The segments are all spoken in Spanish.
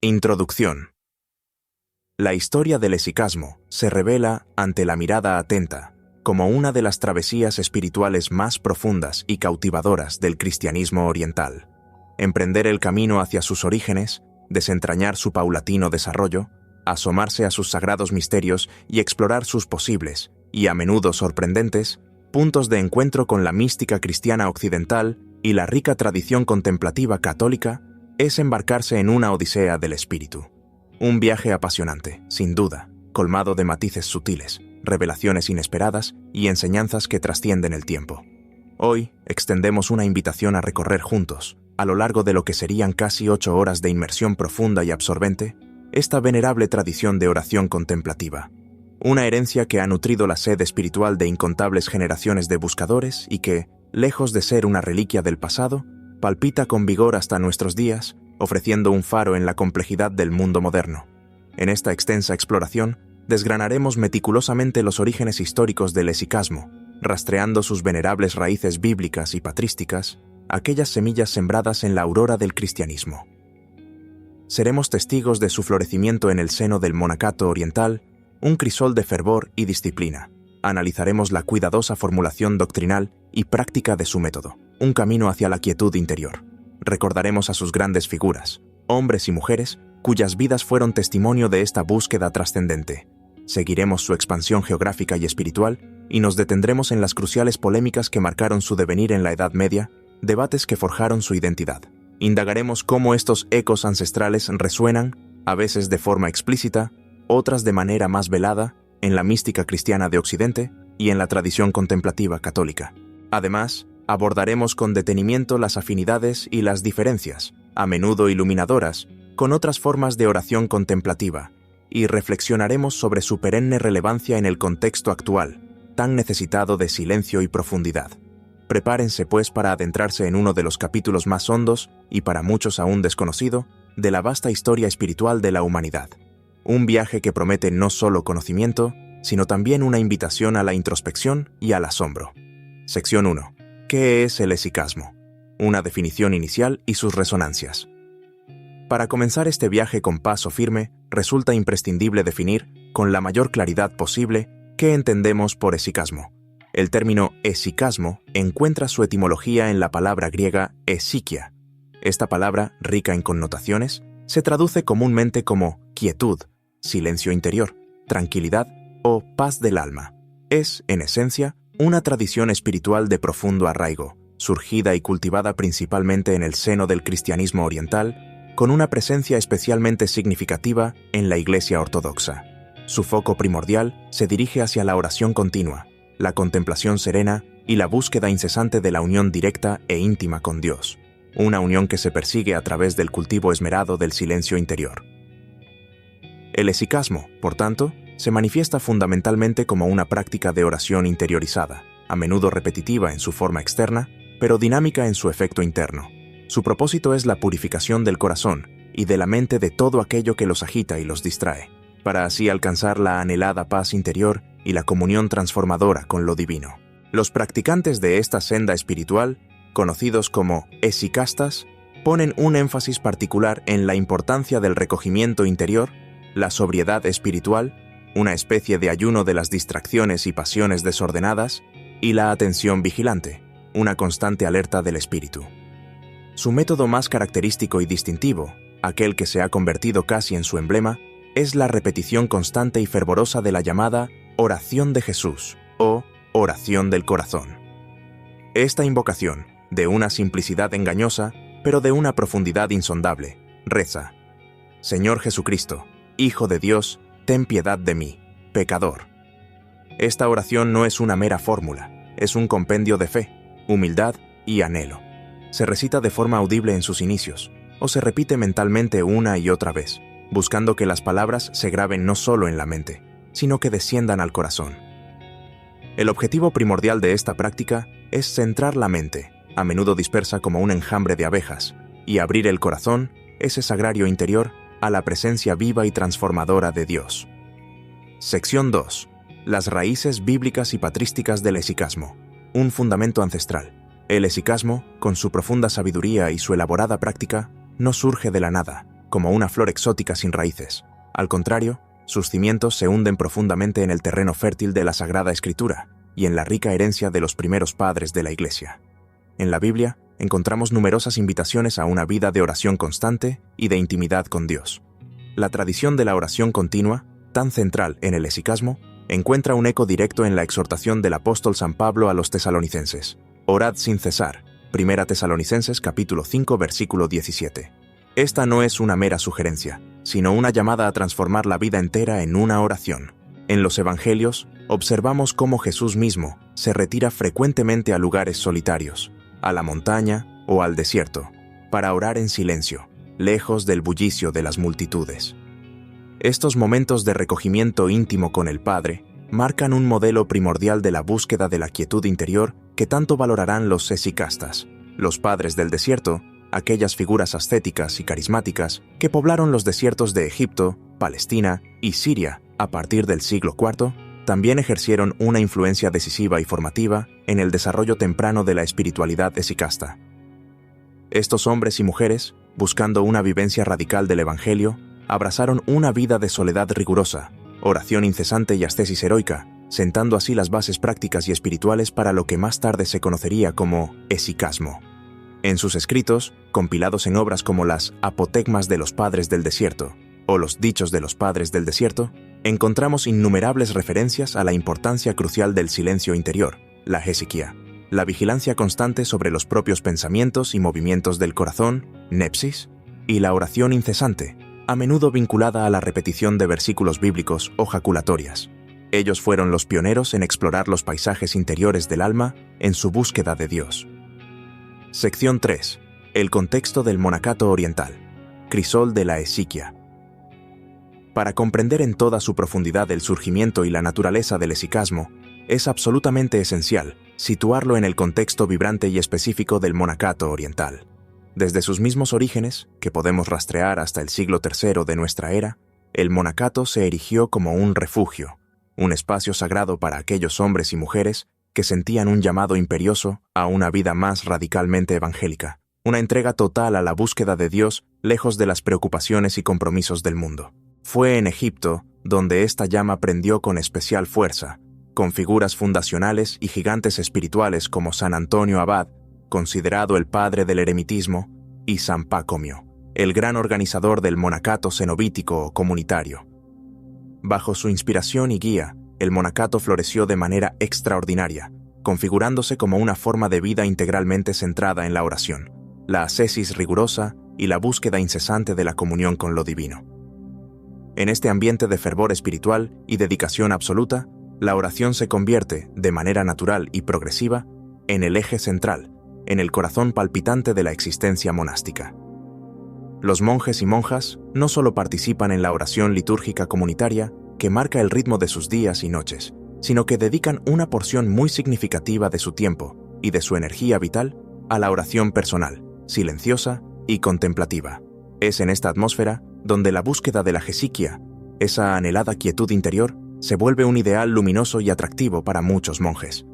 Introducción. La historia del esicasmo se revela, ante la mirada atenta, como una de las travesías espirituales más profundas y cautivadoras del cristianismo oriental. Emprender el camino hacia sus orígenes, desentrañar su paulatino desarrollo, asomarse a sus sagrados misterios y explorar sus posibles, y a menudo sorprendentes, puntos de encuentro con la mística cristiana occidental y la rica tradición contemplativa católica, es embarcarse en una odisea del espíritu. Un viaje apasionante, sin duda, colmado de matices sutiles, revelaciones inesperadas y enseñanzas que trascienden el tiempo. Hoy extendemos una invitación a recorrer juntos, a lo largo de lo que serían casi 8 horas de inmersión profunda y absorbente, esta venerable tradición de oración contemplativa. Una herencia que ha nutrido la sed espiritual de incontables generaciones de buscadores y que, lejos de ser una reliquia del pasado, palpita con vigor hasta nuestros días, ofreciendo un faro en la complejidad del mundo moderno. En esta extensa exploración, desgranaremos meticulosamente los orígenes históricos del esicasmo, rastreando sus venerables raíces bíblicas y patrísticas, aquellas semillas sembradas en la aurora del cristianismo. Seremos testigos de su florecimiento en el seno del monacato oriental, un crisol de fervor y disciplina. Analizaremos la cuidadosa formulación doctrinal y práctica de su método, un camino hacia la quietud interior. Recordaremos a sus grandes figuras, hombres y mujeres, cuyas vidas fueron testimonio de esta búsqueda trascendente. Seguiremos su expansión geográfica y espiritual y nos detendremos en las cruciales polémicas que marcaron su devenir en la Edad Media, debates que forjaron su identidad. Indagaremos cómo estos ecos ancestrales resuenan, a veces de forma explícita, otras de manera más velada, en la mística cristiana de Occidente y en la tradición contemplativa católica. Además, abordaremos con detenimiento las afinidades y las diferencias, a menudo iluminadoras, con otras formas de oración contemplativa, y reflexionaremos sobre su perenne relevancia en el contexto actual, tan necesitado de silencio y profundidad. Prepárense, pues, para adentrarse en uno de los capítulos más hondos, y para muchos aún desconocido, de la vasta historia espiritual de la humanidad. Un viaje que promete no solo conocimiento, sino también una invitación a la introspección y al asombro. Sección 1. ¿Qué es el esicasmo? Una definición inicial y sus resonancias. Para comenzar este viaje con paso firme, resulta imprescindible definir, con la mayor claridad posible, qué entendemos por esicasmo. El término esicasmo encuentra su etimología en la palabra griega esikia. Esta palabra, rica en connotaciones, se traduce comúnmente como quietud, silencio interior, tranquilidad o paz del alma. Es, en esencia, una tradición espiritual de profundo arraigo, surgida y cultivada principalmente en el seno del cristianismo oriental, con una presencia especialmente significativa en la Iglesia ortodoxa. Su foco primordial se dirige hacia la oración continua, la contemplación serena y la búsqueda incesante de la unión directa e íntima con Dios, una unión que se persigue a través del cultivo esmerado del silencio interior. El esicasmo, por tanto, se manifiesta fundamentalmente como una práctica de oración interiorizada, a menudo repetitiva en su forma externa, pero dinámica en su efecto interno. Su propósito es la purificación del corazón y de la mente de todo aquello que los agita y los distrae, para así alcanzar la anhelada paz interior y la comunión transformadora con lo divino. Los practicantes de esta senda espiritual, conocidos como esicastas, ponen un énfasis particular en la importancia del recogimiento interior, la sobriedad espiritual, una especie de ayuno de las distracciones y pasiones desordenadas, y la atención vigilante, una constante alerta del espíritu. Su método más característico y distintivo, aquel que se ha convertido casi en su emblema, es la repetición constante y fervorosa de la llamada oración de Jesús o oración del corazón. Esta invocación, de una simplicidad engañosa, pero de una profundidad insondable, reza: Señor Jesucristo, Hijo de Dios, ten piedad de mí, pecador. Esta oración no es una mera fórmula, es un compendio de fe, humildad y anhelo. Se recita de forma audible en sus inicios, o se repite mentalmente una y otra vez, buscando que las palabras se graben no solo en la mente, sino que desciendan al corazón. El objetivo primordial de esta práctica es centrar la mente, a menudo dispersa como un enjambre de abejas, y abrir el corazón, ese sagrario interior, a la presencia viva y transformadora de Dios. Sección 2. Las raíces bíblicas y patrísticas del esicasmo. Un fundamento ancestral. El esicasmo, con su profunda sabiduría y su elaborada práctica, no surge de la nada. como una flor exótica sin raíces. Al contrario, sus cimientos se hunden profundamente en el terreno fértil de la Sagrada Escritura y en la rica herencia de los primeros padres de la Iglesia. En la Biblia encontramos numerosas invitaciones a una vida de oración constante y de intimidad con Dios. La tradición de la oración continua, tan central en el hesicasmo, encuentra un eco directo en la exhortación del apóstol San Pablo a los tesalonicenses. Orad sin cesar. 1 Tesalonicenses capítulo 5 versículo 17. Esta no es una mera sugerencia, sino una llamada a transformar la vida entera en una oración. En los Evangelios observamos cómo Jesús mismo se retira frecuentemente a lugares solitarios, a la montaña o al desierto, para orar en silencio, lejos del bullicio de las multitudes. Estos momentos de recogimiento íntimo con el Padre marcan un modelo primordial de la búsqueda de la quietud interior que tanto valorarán los hesicastas, los padres del desierto, aquellas figuras ascéticas y carismáticas que poblaron los desiertos de Egipto, Palestina y Siria a partir del siglo IV, también ejercieron una influencia decisiva y formativa en el desarrollo temprano de la espiritualidad hesicasta. Estos hombres y mujeres, buscando una vivencia radical del Evangelio, abrazaron una vida de soledad rigurosa, oración incesante y ascesis heroica, sentando así las bases prácticas y espirituales para lo que más tarde se conocería como hesicasmo. En sus escritos, compilados en obras como las Apotegmas de los Padres del Desierto o los Dichos de los Padres del Desierto, encontramos innumerables referencias a la importancia crucial del silencio interior, la hesiquia, la vigilancia constante sobre los propios pensamientos y movimientos del corazón, nepsis, y la oración incesante, a menudo vinculada a la repetición de versículos bíblicos o jaculatorias. Ellos fueron los pioneros en explorar los paisajes interiores del alma en su búsqueda de Dios. Sección 3. El contexto del monacato oriental. Crisol de la hesiquia. Para comprender en toda su profundidad el surgimiento y la naturaleza del hesicasmo, es absolutamente esencial situarlo en el contexto vibrante y específico del monacato oriental. Desde sus mismos orígenes, que podemos rastrear hasta el siglo III de nuestra era, el monacato se erigió como un refugio, un espacio sagrado para aquellos hombres y mujeres que sentían un llamado imperioso a una vida más radicalmente evangélica, una entrega total a la búsqueda de Dios lejos de las preocupaciones y compromisos del mundo. Fue en Egipto donde esta llama prendió con especial fuerza, con figuras fundacionales y gigantes espirituales como San Antonio Abad, considerado el padre del eremitismo, y San Pacomio, el gran organizador del monacato cenobítico o comunitario. Bajo su inspiración y guía, el monacato floreció de manera extraordinaria, configurándose como una forma de vida integralmente centrada en la oración, la ascesis rigurosa y la búsqueda incesante de la comunión con lo divino. En este ambiente de fervor espiritual y dedicación absoluta, la oración se convierte, de manera natural y progresiva, en el eje central, en el corazón palpitante de la existencia monástica. Los monjes y monjas no solo participan en la oración litúrgica comunitaria, que marca el ritmo de sus días y noches, sino que dedican una porción muy significativa de su tiempo y de su energía vital a la oración personal, silenciosa y contemplativa. Es en esta atmósfera donde la búsqueda de la hesiquia, esa anhelada quietud interior, se vuelve un ideal luminoso y atractivo para muchos monjes.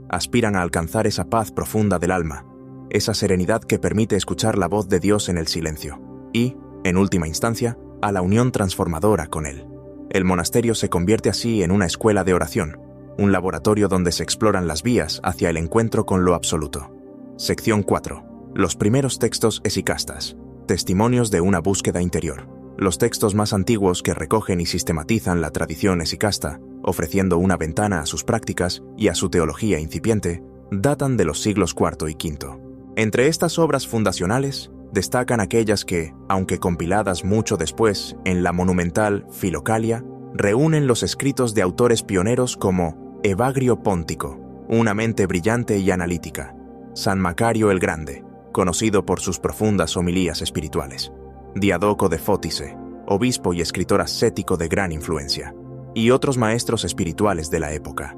Aspiran a alcanzar esa paz profunda del alma, esa serenidad que permite escuchar la voz de Dios en el silencio y, en última instancia, a la unión transformadora con Él. El monasterio se convierte así en una escuela de oración, un laboratorio donde se exploran las vías hacia el encuentro con lo absoluto. Sección 4. Los primeros textos hesicastas. Testimonios de una búsqueda interior. Los textos más antiguos que recogen y sistematizan la tradición hesicasta, ofreciendo una ventana a sus prácticas y a su teología incipiente, datan de los siglos IV y V. Entre estas obras fundacionales, destacan aquellas que, aunque compiladas mucho después en la monumental Filocalia, reúnen los escritos de autores pioneros como Evagrio Póntico, una mente brillante y analítica, San Macario el Grande, conocido por sus profundas homilías espirituales, Diadoco de Fótice, obispo y escritor ascético de gran influencia, y otros maestros espirituales de la época.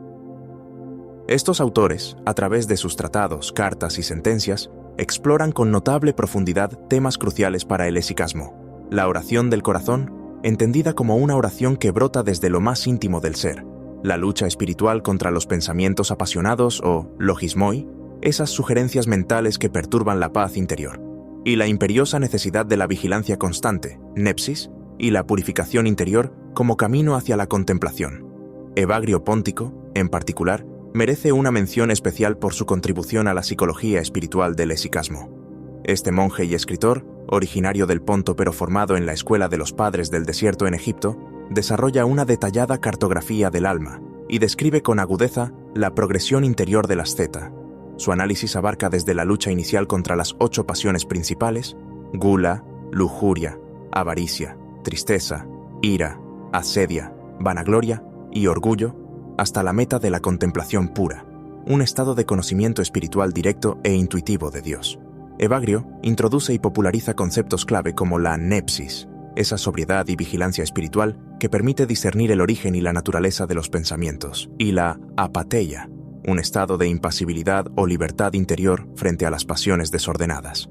Estos autores, a través de sus tratados, cartas y sentencias, exploran con notable profundidad temas cruciales para el hesicasmo, la oración del corazón, entendida como una oración que brota desde lo más íntimo del ser, la lucha espiritual contra los pensamientos apasionados o logismoi, esas sugerencias mentales que perturban la paz interior, y la imperiosa necesidad de la vigilancia constante, nepsis, y la purificación interior como camino hacia la contemplación. Evagrio Póntico, en particular, merece una mención especial por su contribución a la psicología espiritual del esicasmo. Este monje y escritor, originario del Ponto pero formado en la escuela de los padres del desierto en Egipto, desarrolla una detallada cartografía del alma y describe con agudeza la progresión interior del asceta. Su análisis abarca desde la lucha inicial contra las 8 pasiones principales, gula, lujuria, avaricia, tristeza, ira, asedia, vanagloria y orgullo, hasta la meta de la contemplación pura, un estado de conocimiento espiritual directo e intuitivo de Dios. Evagrio introduce y populariza conceptos clave como la nepsis, esa sobriedad y vigilancia espiritual que permite discernir el origen y la naturaleza de los pensamientos, y la apatheia, un estado de impasibilidad o libertad interior frente a las pasiones desordenadas.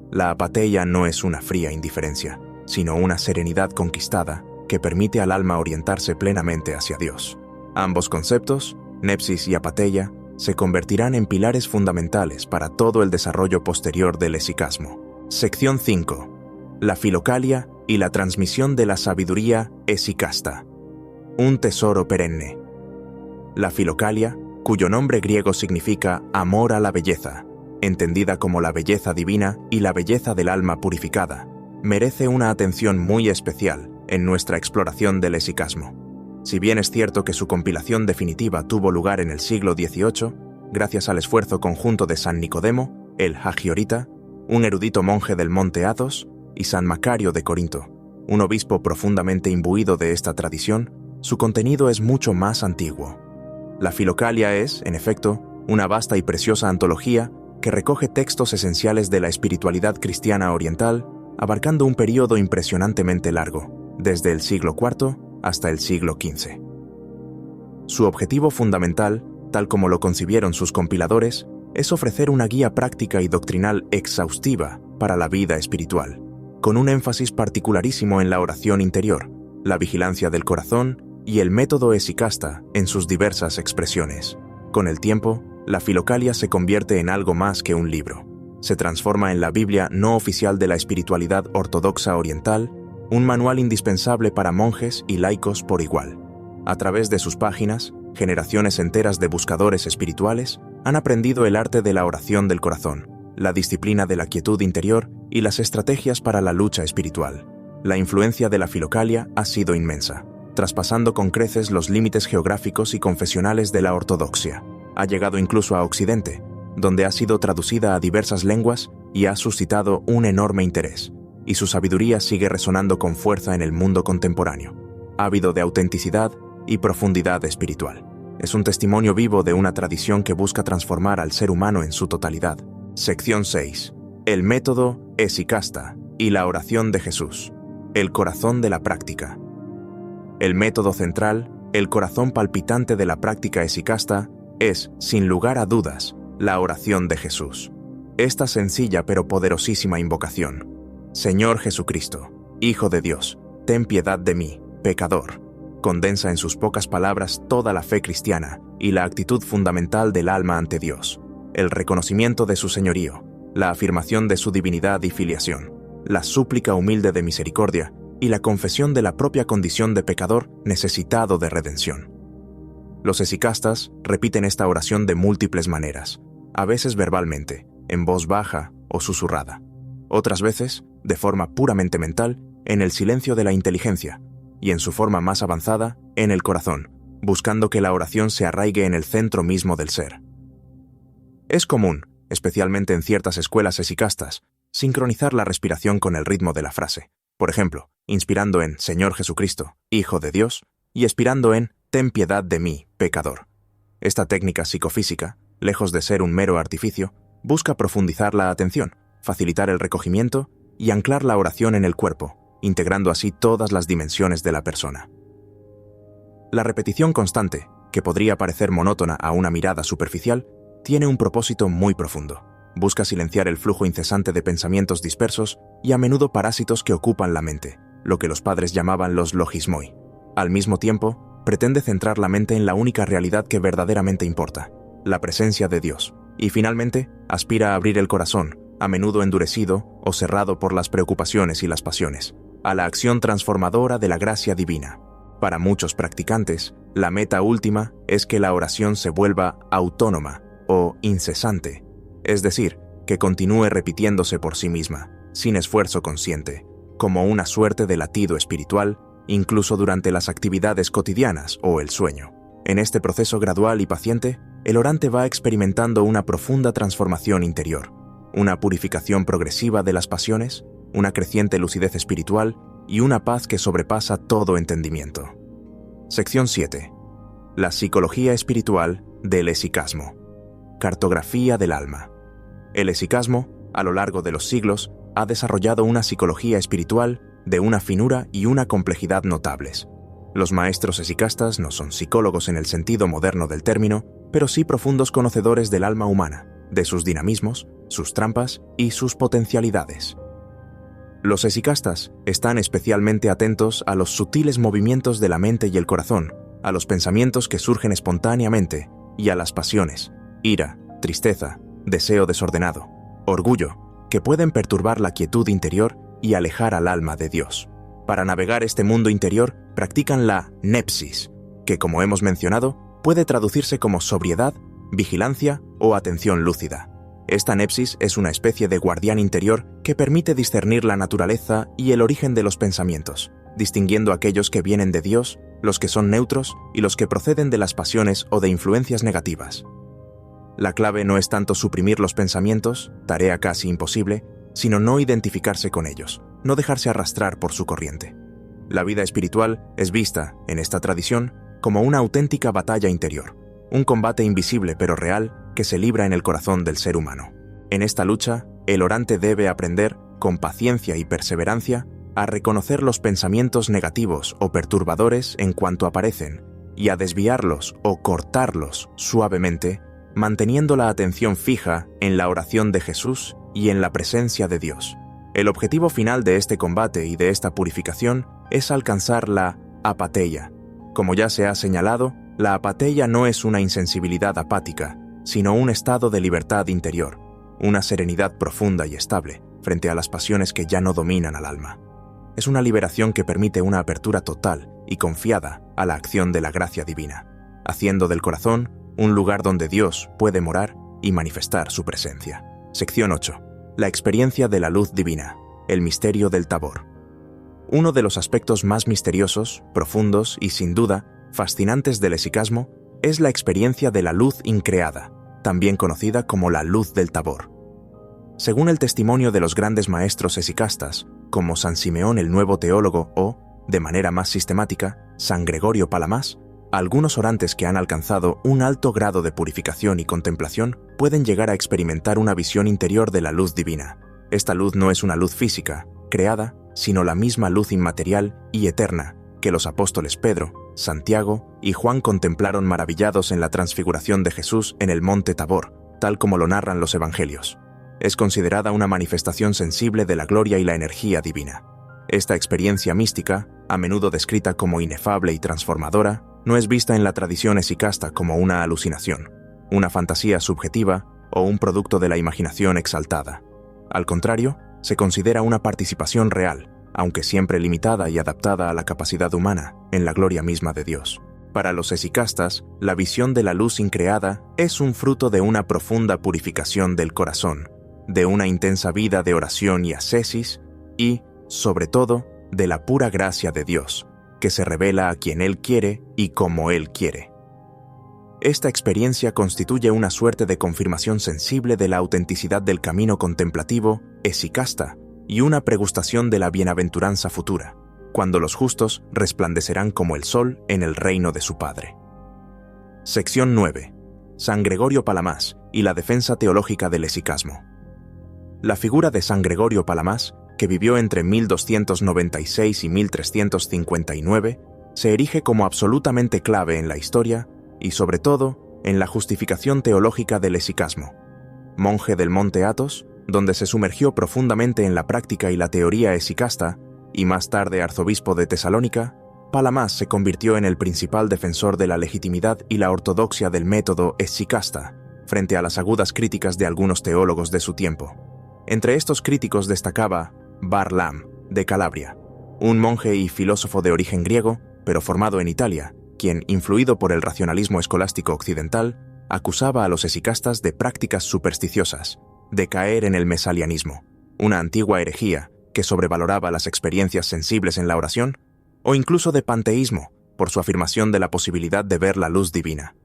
La apatheia no es una fría indiferencia, sino una serenidad conquistada que permite al alma orientarse plenamente hacia Dios. Ambos conceptos, nepsis y apatheia, se convertirán en pilares fundamentales para todo el desarrollo posterior del esicasmo. Sección 5. La filocalia y la transmisión de la sabiduría esicasta. Un tesoro perenne. La filocalia, cuyo nombre griego significa amor a la belleza, entendida como la belleza divina y la belleza del alma purificada, merece una atención muy especial en nuestra exploración del esicasmo. Si bien es cierto que su compilación definitiva tuvo lugar en el siglo XVIII, gracias al esfuerzo conjunto de San Nicodemo, el Hagiorita, un erudito monje del monte Athos, y San Macario de Corinto, un obispo profundamente imbuido de esta tradición, su contenido es mucho más antiguo. La Filocalia es, en efecto, una vasta y preciosa antología que recoge textos esenciales de la espiritualidad cristiana oriental, abarcando un período impresionantemente largo, desde el siglo IV hasta el siglo XV. Su objetivo fundamental, tal como lo concibieron sus compiladores, es ofrecer una guía práctica y doctrinal exhaustiva para la vida espiritual, con un énfasis particularísimo en la oración interior, la vigilancia del corazón y el método esicasta en sus diversas expresiones. Con el tiempo, la Filocalia se convierte en algo más que un libro. Se transforma en la Biblia no oficial de la espiritualidad ortodoxa oriental, un manual indispensable para monjes y laicos por igual. A través de sus páginas, generaciones enteras de buscadores espirituales han aprendido el arte de la oración del corazón, la disciplina de la quietud interior y las estrategias para la lucha espiritual. La influencia de la Filocalia ha sido inmensa, traspasando con creces los límites geográficos y confesionales de la ortodoxia. Ha llegado incluso a Occidente, donde ha sido traducida a diversas lenguas y ha suscitado un enorme interés, y su sabiduría sigue resonando con fuerza en el mundo contemporáneo, ávido de autenticidad y profundidad espiritual. Es un testimonio vivo de una tradición que busca transformar al ser humano en su totalidad. Sección 6. El método esicasta y la oración de Jesús. El corazón de la práctica. El método central, el corazón palpitante de la práctica esicasta, es, sin lugar a dudas, la oración de Jesús. Esta sencilla pero poderosísima invocación: Señor Jesucristo, Hijo de Dios, ten piedad de mí, pecador, condensa en sus pocas palabras toda la fe cristiana y la actitud fundamental del alma ante Dios, el reconocimiento de su señorío, la afirmación de su divinidad y filiación, la súplica humilde de misericordia y la confesión de la propia condición de pecador necesitado de redención. Los esicastas repiten esta oración de múltiples maneras, a veces verbalmente, en voz baja o susurrada, otras veces, de forma puramente mental, en el silencio de la inteligencia, y en su forma más avanzada, en el corazón, buscando que la oración se arraigue en el centro mismo del ser. Es común, especialmente en ciertas escuelas esicastas, sincronizar la respiración con el ritmo de la frase. Por ejemplo, inspirando en Señor Jesucristo, Hijo de Dios, y expirando en Ten piedad de mí, pecador. Esta técnica psicofísica, lejos de ser un mero artificio, busca profundizar la atención, facilitar el recogimiento y anclar la oración en el cuerpo, integrando así todas las dimensiones de la persona. La repetición constante, que podría parecer monótona a una mirada superficial, tiene un propósito muy profundo. Busca silenciar el flujo incesante de pensamientos dispersos y a menudo parásitos que ocupan la mente, lo que los padres llamaban los logismoi. Al mismo tiempo, pretende centrar la mente en la única realidad que verdaderamente importa, la presencia de Dios, y finalmente aspira a abrir el corazón, a menudo endurecido o cerrado por las preocupaciones y las pasiones, a la acción transformadora de la gracia divina. Para muchos practicantes, la meta última es que la oración se vuelva autónoma o incesante, es decir, que continúe repitiéndose por sí misma, sin esfuerzo consciente, como una suerte de latido espiritual, incluso durante las actividades cotidianas o el sueño. En este proceso gradual y paciente, el orante va experimentando una profunda transformación interior, una purificación progresiva de las pasiones, una creciente lucidez espiritual y una paz que sobrepasa todo entendimiento. Sección 7. La psicología espiritual del esicasmo. Cartografía del alma. El esicasmo, a lo largo de los siglos, ha desarrollado una psicología espiritual de una finura y una complejidad notables. Los maestros esicastas no son psicólogos en el sentido moderno del término, pero sí profundos conocedores del alma humana, de sus dinamismos, sus trampas y sus potencialidades. Los esicastas están especialmente atentos a los sutiles movimientos de la mente y el corazón, a los pensamientos que surgen espontáneamente y a las pasiones, ira, tristeza, deseo desordenado, orgullo, que pueden perturbar la quietud interior y alejar al alma de Dios. Para navegar este mundo interior, practican la nepsis, que, como hemos mencionado, puede traducirse como sobriedad, vigilancia o atención lúcida. Esta nepsis es una especie de guardián interior que permite discernir la naturaleza y el origen de los pensamientos, distinguiendo aquellos que vienen de Dios, los que son neutros y los que proceden de las pasiones o de influencias negativas. La clave no es tanto suprimir los pensamientos, tarea casi imposible, sino no identificarse con ellos, no dejarse arrastrar por su corriente. La vida espiritual es vista, en esta tradición, como una auténtica batalla interior, un combate invisible pero real que se libra en el corazón del ser humano. En esta lucha, el orante debe aprender, con paciencia y perseverancia, a reconocer los pensamientos negativos o perturbadores en cuanto aparecen y a desviarlos o cortarlos suavemente, manteniendo la atención fija en la oración de Jesús y en la presencia de Dios. El objetivo final de este combate y de esta purificación es alcanzar la apatheia. Como ya se ha señalado, la apatheia no es una insensibilidad apática, sino un estado de libertad interior, una serenidad profunda y estable frente a las pasiones que ya no dominan al alma. Es una liberación que permite una apertura total y confiada a la acción de la gracia divina, haciendo del corazón un lugar donde Dios puede morar y manifestar su presencia. Sección 8. La experiencia de la luz divina, el misterio del Tabor. Uno de los aspectos más misteriosos, profundos y, sin duda, fascinantes del esicasmo es la experiencia de la luz increada, también conocida como la luz del Tabor. Según el testimonio de los grandes maestros esicastas, como San Simeón el Nuevo Teólogo o, de manera más sistemática, San Gregorio Palamas, algunos orantes que han alcanzado un alto grado de purificación y contemplación pueden llegar a experimentar una visión interior de la luz divina. Esta luz no es una luz física, creada, sino la misma luz inmaterial y eterna que los apóstoles Pedro, Santiago y Juan contemplaron maravillados en la transfiguración de Jesús en el monte Tabor, tal como lo narran los evangelios. Es considerada una manifestación sensible de la gloria y la energía divina. Esta experiencia mística, a menudo descrita como inefable y transformadora, no es vista en la tradición esicasta como una alucinación, una fantasía subjetiva o un producto de la imaginación exaltada. Al contrario, se considera una participación real, aunque siempre limitada y adaptada a la capacidad humana, en la gloria misma de Dios. Para los esicastas, la visión de la luz increada es un fruto de una profunda purificación del corazón, de una intensa vida de oración y ascesis y, sobre todo, de la pura gracia de Dios, que se revela a quien Él quiere y como Él quiere. Esta experiencia constituye una suerte de confirmación sensible de la autenticidad del camino contemplativo esicasta y una pregustación de la bienaventuranza futura, cuando los justos resplandecerán como el sol en el reino de su Padre. Sección 9. San Gregorio Palamas y la defensa teológica del esicasmo. La figura de San Gregorio Palamas, que vivió entre 1296 y 1359, se erige como absolutamente clave en la historia y, sobre todo, en la justificación teológica del esicasmo. Monje del monte Athos, donde se sumergió profundamente en la práctica y la teoría esicasta, y más tarde arzobispo de Tesalónica, Palamas se convirtió en el principal defensor de la legitimidad y la ortodoxia del método esicasta, frente a las agudas críticas de algunos teólogos de su tiempo. Entre estos críticos destacaba Barlaam, de Calabria, un monje y filósofo de origen griego, pero formado en Italia, quien, influido por el racionalismo escolástico occidental, acusaba a los esicastas de prácticas supersticiosas, de caer en el mesalianismo, una antigua herejía que sobrevaloraba las experiencias sensibles en la oración, o incluso de panteísmo, por su afirmación de la posibilidad de ver la luz divina.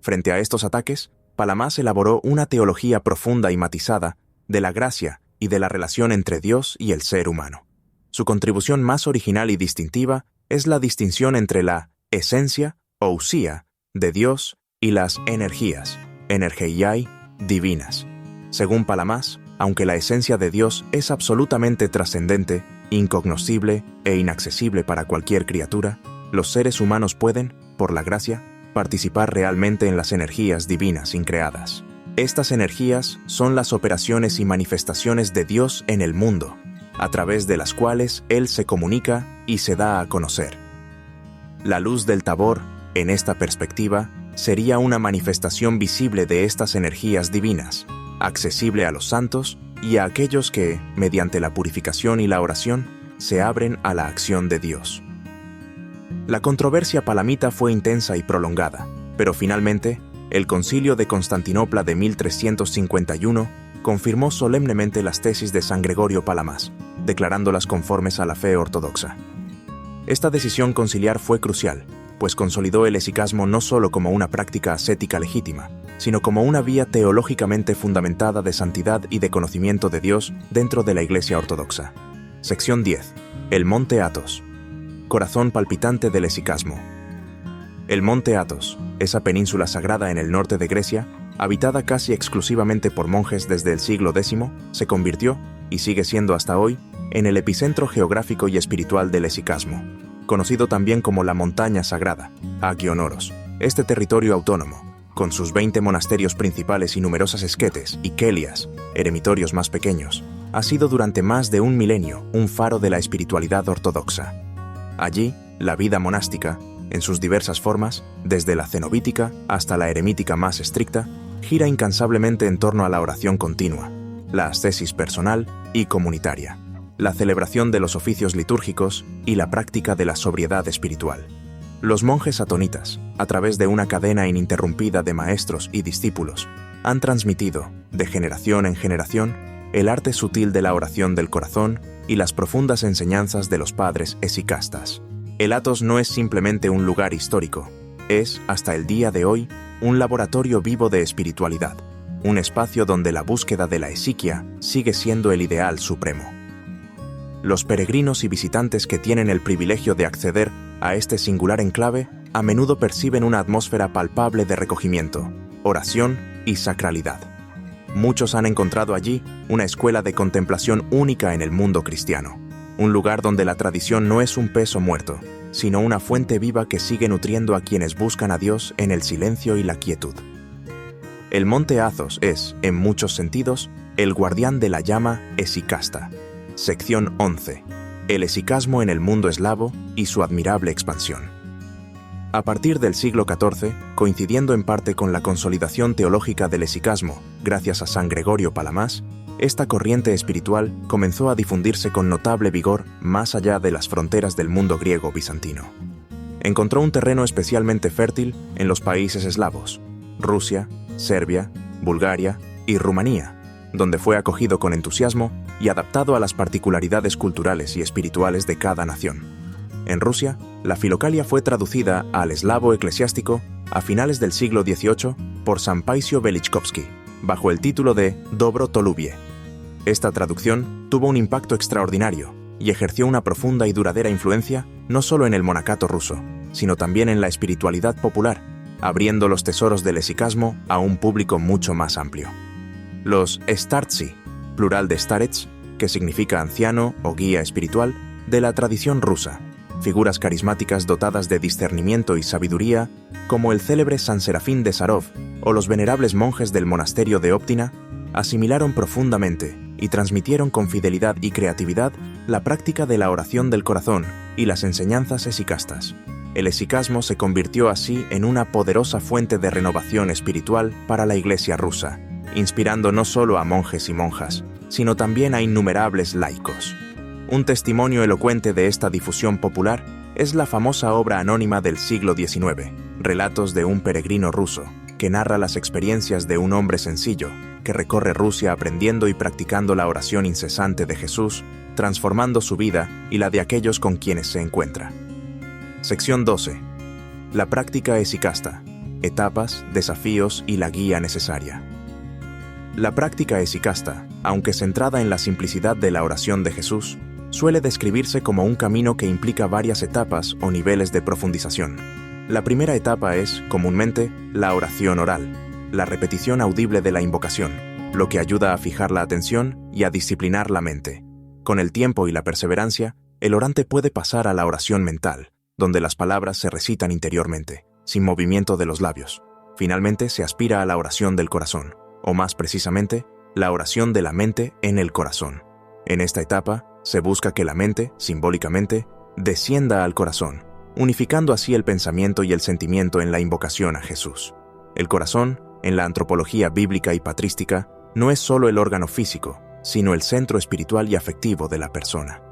Frente a estos ataques, Palamás elaboró una teología profunda y matizada de la gracia y de la relación entre Dios y el ser humano. Su contribución más original y distintiva es la distinción entre la esencia, ousia, de Dios y las energías, energeiai, divinas. Según Palamás, aunque la esencia de Dios es absolutamente trascendente, incognoscible e inaccesible para cualquier criatura, los seres humanos pueden, por la gracia, participar realmente en las energías divinas increadas. Estas energías son las operaciones y manifestaciones de Dios en el mundo, a través de las cuales Él se comunica y se da a conocer. La luz del Tabor, en esta perspectiva, sería una manifestación visible de estas energías divinas, accesible a los santos y a aquellos que, mediante la purificación y la oración, se abren a la acción de Dios. La controversia palamita fue intensa y prolongada, pero finalmente, el Concilio de Constantinopla de 1351 confirmó solemnemente las tesis de San Gregorio Palamás, declarándolas conformes a la fe ortodoxa. Esta decisión conciliar fue crucial, pues consolidó el esicasmo no solo como una práctica ascética legítima, sino como una vía teológicamente fundamentada de santidad y de conocimiento de Dios dentro de la Iglesia ortodoxa. Sección 10. El Monte Athos. Corazón palpitante del esicasmo. El Monte Athos, esa península sagrada en el norte de Grecia, habitada casi exclusivamente por monjes desde el siglo X, se convirtió, y sigue siendo hasta hoy, en el epicentro geográfico y espiritual del esicasmo, conocido también como la Montaña Sagrada, Agionoros. Este territorio autónomo, con sus 20 monasterios principales y numerosas esquetes y kelias, eremitorios más pequeños, ha sido durante más de un milenio un faro de la espiritualidad ortodoxa. Allí, la vida monástica, en sus diversas formas, desde la cenobítica hasta la eremítica más estricta, gira incansablemente en torno a la oración continua, la ascesis personal y comunitaria, la celebración de los oficios litúrgicos y la práctica de la sobriedad espiritual. Los monjes atonitas, a través de una cadena ininterrumpida de maestros y discípulos, han transmitido, de generación en generación, el arte sutil de la oración del corazón y las profundas enseñanzas de los padres esicastas. El Athos no es simplemente un lugar histórico, es, hasta el día de hoy, un laboratorio vivo de espiritualidad, un espacio donde la búsqueda de la esiquia sigue siendo el ideal supremo. Los peregrinos y visitantes que tienen el privilegio de acceder a este singular enclave a menudo perciben una atmósfera palpable de recogimiento, oración y sacralidad. Muchos han encontrado allí una escuela de contemplación única en el mundo cristiano, un lugar donde la tradición no es un peso muerto, sino una fuente viva que sigue nutriendo a quienes buscan a Dios en el silencio y la quietud. El Monte Athos es, en muchos sentidos, el guardián de la llama esicasta. Sección 11. El esicasmo en el mundo eslavo y su admirable expansión. A partir del siglo XIV, coincidiendo en parte con la consolidación teológica del esicasmo, gracias a San Gregorio Palamás, esta corriente espiritual comenzó a difundirse con notable vigor más allá de las fronteras del mundo griego-bizantino. Encontró un terreno especialmente fértil en los países eslavos, Rusia, Serbia, Bulgaria y Rumanía, donde fue acogido con entusiasmo y adaptado a las particularidades culturales y espirituales de cada nación. En Rusia, la Filocalia fue traducida al eslavo eclesiástico a finales del siglo XVIII por San Paisio Velichkovsky, bajo el título de Dobro Tolubie. Esta traducción tuvo un impacto extraordinario y ejerció una profunda y duradera influencia no solo en el monacato ruso, sino también en la espiritualidad popular, abriendo los tesoros del esicasmo a un público mucho más amplio. Los startsi, plural de starets, que significa anciano o guía espiritual, de la tradición rusa, figuras carismáticas dotadas de discernimiento y sabiduría, como el célebre San Serafín de Sarov o los venerables monjes del monasterio de Óptina, asimilaron profundamente y transmitieron con fidelidad y creatividad la práctica de la oración del corazón y las enseñanzas esicastas. El esicasmo se convirtió así en una poderosa fuente de renovación espiritual para la Iglesia rusa, inspirando no solo a monjes y monjas, sino también a innumerables laicos. Un testimonio elocuente de esta difusión popular es la famosa obra anónima del siglo XIX, Relatos de un peregrino ruso, que narra las experiencias de un hombre sencillo que recorre Rusia aprendiendo y practicando la oración incesante de Jesús, transformando su vida y la de aquellos con quienes se encuentra. Sección 12. La práctica esicasta. Etapas, desafíos y la guía necesaria. La práctica esicasta, aunque centrada en la simplicidad de la oración de Jesús, suele describirse como un camino que implica varias etapas o niveles de profundización. La primera etapa es, comúnmente, la oración oral, la repetición audible de la invocación, lo que ayuda a fijar la atención y a disciplinar la mente. Con el tiempo y la perseverancia, el orante puede pasar a la oración mental, donde las palabras se recitan interiormente, sin movimiento de los labios. Finalmente, se aspira a la oración del corazón, o más precisamente, la oración de la mente en el corazón. En esta etapa, se busca que la mente, simbólicamente, descienda al corazón, unificando así el pensamiento y el sentimiento en la invocación a Jesús. El corazón, en la antropología bíblica y patrística, no es solo el órgano físico, sino el centro espiritual y afectivo de la persona.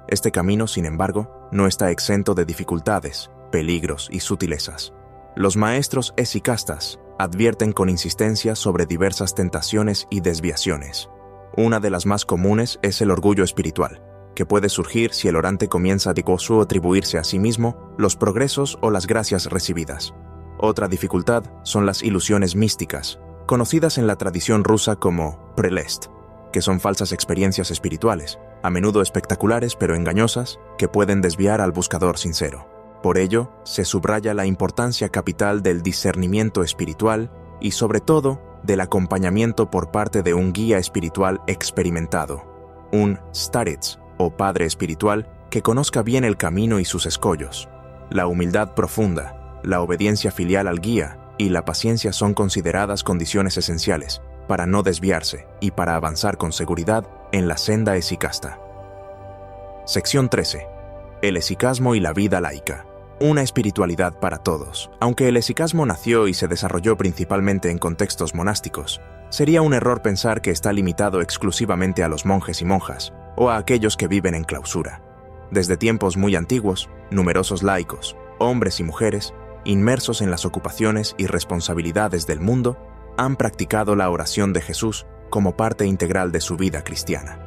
Este camino, sin embargo, no está exento de dificultades, peligros y sutilezas. Los maestros esicastas advierten con insistencia sobre diversas tentaciones y desviaciones. Una de las más comunes es el orgullo espiritual, que puede surgir si el orante comienza a atribuirse a sí mismo los progresos o las gracias recibidas. Otra dificultad son las ilusiones místicas, conocidas en la tradición rusa como prelest, que son falsas experiencias espirituales, a menudo espectaculares pero engañosas, que pueden desviar al buscador sincero. Por ello, se subraya la importancia capital del discernimiento espiritual y, sobre todo, del acompañamiento por parte de un guía espiritual experimentado, un starets, o padre espiritual, que conozca bien el camino y sus escollos. La humildad profunda, la obediencia filial al guía y la paciencia son consideradas condiciones esenciales para no desviarse y para avanzar con seguridad en la senda esicasta. Sección 13. El esicasmo y la vida laica. Una espiritualidad para todos. Aunque el esicasmo nació y se desarrolló principalmente en contextos monásticos, sería un error pensar que está limitado exclusivamente a los monjes y monjas, o a aquellos que viven en clausura. Desde tiempos muy antiguos, numerosos laicos, hombres y mujeres, inmersos en las ocupaciones y responsabilidades del mundo, han practicado la oración de Jesús como parte integral de su vida cristiana.